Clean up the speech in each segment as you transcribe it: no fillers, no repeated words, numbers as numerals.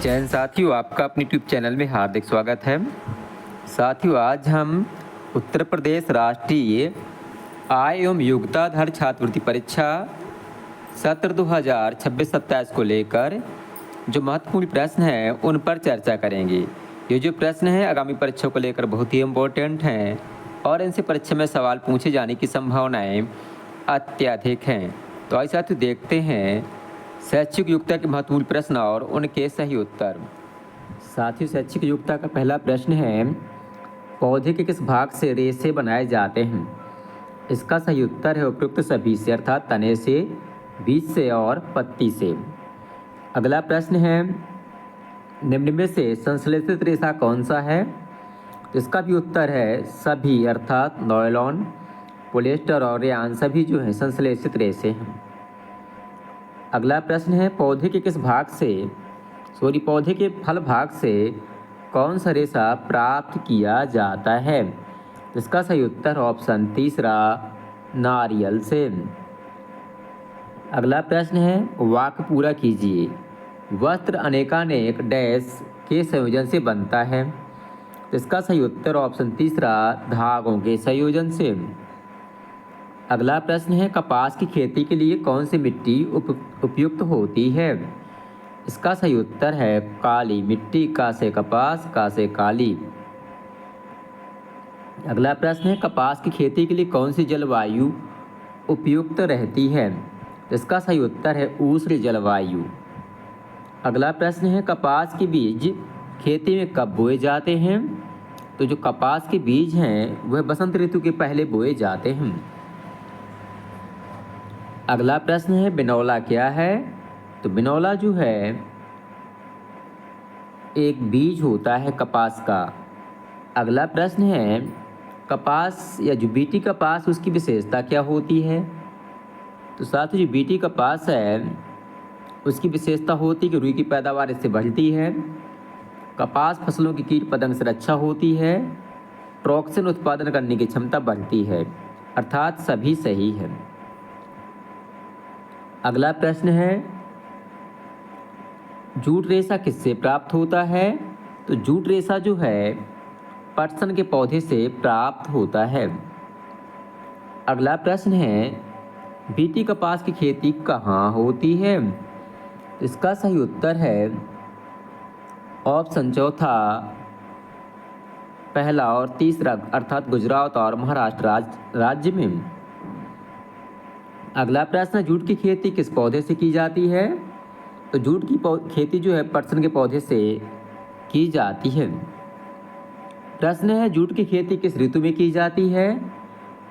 जय हिंद साथियों, आपका अपने यूट्यूब चैनल में हार्दिक स्वागत है। साथियों, आज हम उत्तर प्रदेश राष्ट्रीय आय एवं योग्यताधार छात्रवृत्ति परीक्षा सत्र 2026-27 को लेकर जो महत्वपूर्ण प्रश्न हैं उन पर चर्चा करेंगे। ये जो प्रश्न हैं आगामी परीक्षा को लेकर बहुत ही इम्पोर्टेंट हैं और इनसे परीक्षा में सवाल पूछे जाने की संभावनाएं अत्यधिक हैं। तो आइए साथियों देखते हैं शैक्षिक योग्यता के महत्वपूर्ण प्रश्न और उनके सही उत्तर। साथियों, शैक्षिक योग्यता का पहला प्रश्न है, पौधे के किस भाग से रेशे बनाए जाते हैं? इसका सही उत्तर है उपयुक्त सभी से, अर्थात तने से, बीज से और पत्ती से। अगला प्रश्न है, निम्न में से संश्लेषित रेशा कौन सा है? तो इसका भी उत्तर है सभी, अर्थात नायलॉन, पॉलिएस्टर और रेयान सभी जो हैं संश्लेषित रेशे हैं। अगला प्रश्न है, पौधे के फल भाग से कौन सा रेशा प्राप्त किया जाता है? इसका सही उत्तर ऑप्शन तीसरा, नारियल से। अगला प्रश्न है, वाक्य पूरा कीजिए। वस्त्र अनेकानेक डैश के संयोजन से बनता है। इसका सही उत्तर ऑप्शन तीसरा, धागों के संयोजन से। अगला प्रश्न है, कपास की खेती के लिए कौन सी मिट्टी उपयुक्त होती है? इसका सही उत्तर है काली मिट्टी, का से कपास, का से काली। अगला प्रश्न है, कपास की खेती के लिए कौन सी जलवायु उपयुक्त रहती है? इसका सही उत्तर है उष्ण जलवायु। अगला प्रश्न है, कपास के बीज खेती में कब बोए जाते हैं? तो जो कपास के बीज हैं वह बसंत ऋतु के पहले बोए जाते हैं। अगला प्रश्न है, बिनौला क्या है? तो बिनौला जो है एक बीज होता है कपास का। अगला प्रश्न है, कपास या जो बीटी कपास उसकी विशेषता क्या होती है? तो साथियों, जो बीटी कपास है उसकी विशेषता होती है कि रुई की पैदावार इससे बढ़ती है, कपास फसलों की कीट पतंग से रक्षा होती है, ट्रोक्सिन उत्पादन करने की क्षमता बढ़ती है, अर्थात सभी सही है। अगला प्रश्न है, जूट रेशा किससे प्राप्त होता है? तो जूट रेशा जो है पटसन के पौधे से प्राप्त होता है। अगला प्रश्न है, बीटी कपास की खेती कहाँ होती है? इसका सही उत्तर है ऑप्शन चौथा, पहला और तीसरा, अर्थात गुजरात और महाराष्ट्र राज्य में। अगला प्रश्न, जूट की खेती किस पौधे से की जाती है? तो जूट की खेती जो है पटसन के पौधे से की जाती है। प्रश्न है, जूट की खेती किस ऋतु में की जाती है?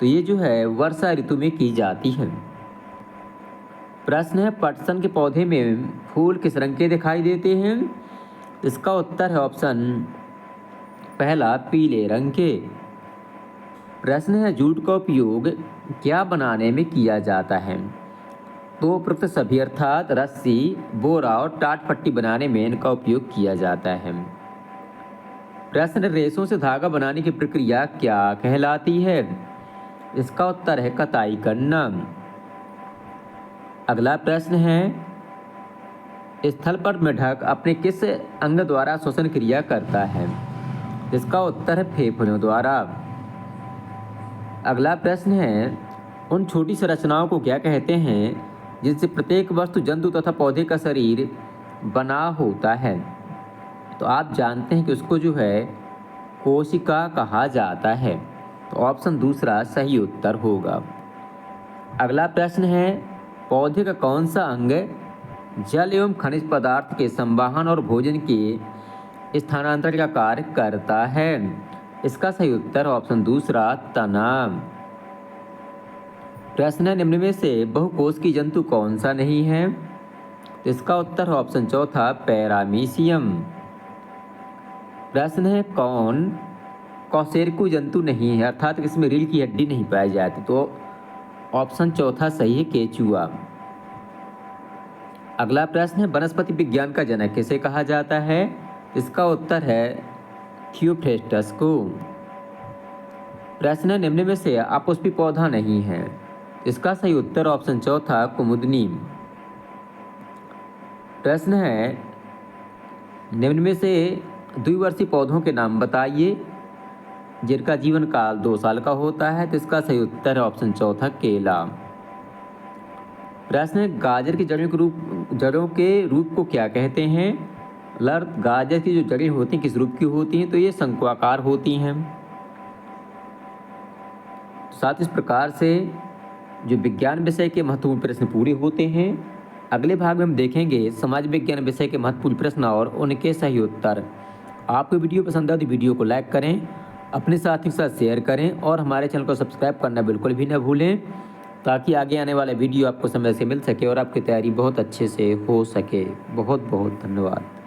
तो ये जो है वर्षा ऋतु में की जाती है। प्रश्न है, पटसन के पौधे में फूल किस रंग के दिखाई देते हैं? इसका उत्तर है ऑप्शन पहला, पीले रंग के। प्रश्न है, जूट का उपयोग क्या बनाने में किया जाता है? तो उपरोक्त सभी, अर्थात रस्सी, बोरा और टाट पट्टी बनाने में इनका उपयोग किया जाता है। प्रश्न, रेशों से धागा बनाने की प्रक्रिया क्या कहलाती है? इसका उत्तर है कताई करना। अगला प्रश्न है, स्थल पर मेढक अपने किस अंग द्वारा श्वसन क्रिया करता है? इसका उत्तर है फेफड़ों द्वारा। अगला प्रश्न है, उन छोटी संरचनाओं को क्या कहते हैं जिनसे प्रत्येक वस्तु, जंतु तथा पौधे का शरीर बना होता है? तो आप जानते हैं कि उसको जो है कोशिका कहा जाता है। तो ऑप्शन दूसरा सही उत्तर होगा। अगला प्रश्न है, पौधे का कौन सा अंग जल एवं खनिज पदार्थ के संवहन और भोजन के स्थानांतरण का कार्य करता है? इसका सही उत्तर ऑप्शन दूसरा, तना। प्रश्न है, निम्न में से बहुकोश की जंतु कौन सा नहीं है? इसका उत्तर ऑप्शन चौथा, पैरामीशियम। प्रश्न है, कौन कशेरुकी जंतु नहीं है, अर्थात इसमें रीढ़ की हड्डी नहीं पाई जाती? तो ऑप्शन चौथा सही है, केचुआ। अगला प्रश्न है, वनस्पति विज्ञान का जनक किसे कहा जाता है? इसका उत्तर है थियोफ्रेस्टस को। प्रश्न है, निम्न में से अपुष्पी पौधा नहीं है? इसका सही उत्तर ऑप्शन चौथा, कुमुदनी। प्रश्न है, निम्न में से द्विवर्षीय पौधों के नाम बताइए जिनका जीवन काल 2 साल का होता है। तो इसका सही उत्तर है ऑप्शन चौथा केला। प्रश्न है, गाजर की जड़ों के रूप को क्या कहते हैं? गाजर की जो जड़ें होती हैं किस रूप की होती हैं? तो ये शंक्वाकार होती हैं। साथ इस प्रकार से जो विज्ञान विषय के महत्वपूर्ण प्रश्न पूरे होते हैं। अगले भाग में हम देखेंगे समाज विज्ञान विषय के महत्वपूर्ण प्रश्न और उनके सही उत्तर। आपको वीडियो पसंद आए तो वीडियो को लाइक करें, अपने साथियों के साथ शेयर करें और हमारे चैनल को सब्सक्राइब करना बिल्कुल भी न भूलें, ताकि आगे आने वाला वीडियो आपको समय से मिल सके और आपकी तैयारी बहुत अच्छे से हो सके। बहुत बहुत धन्यवाद।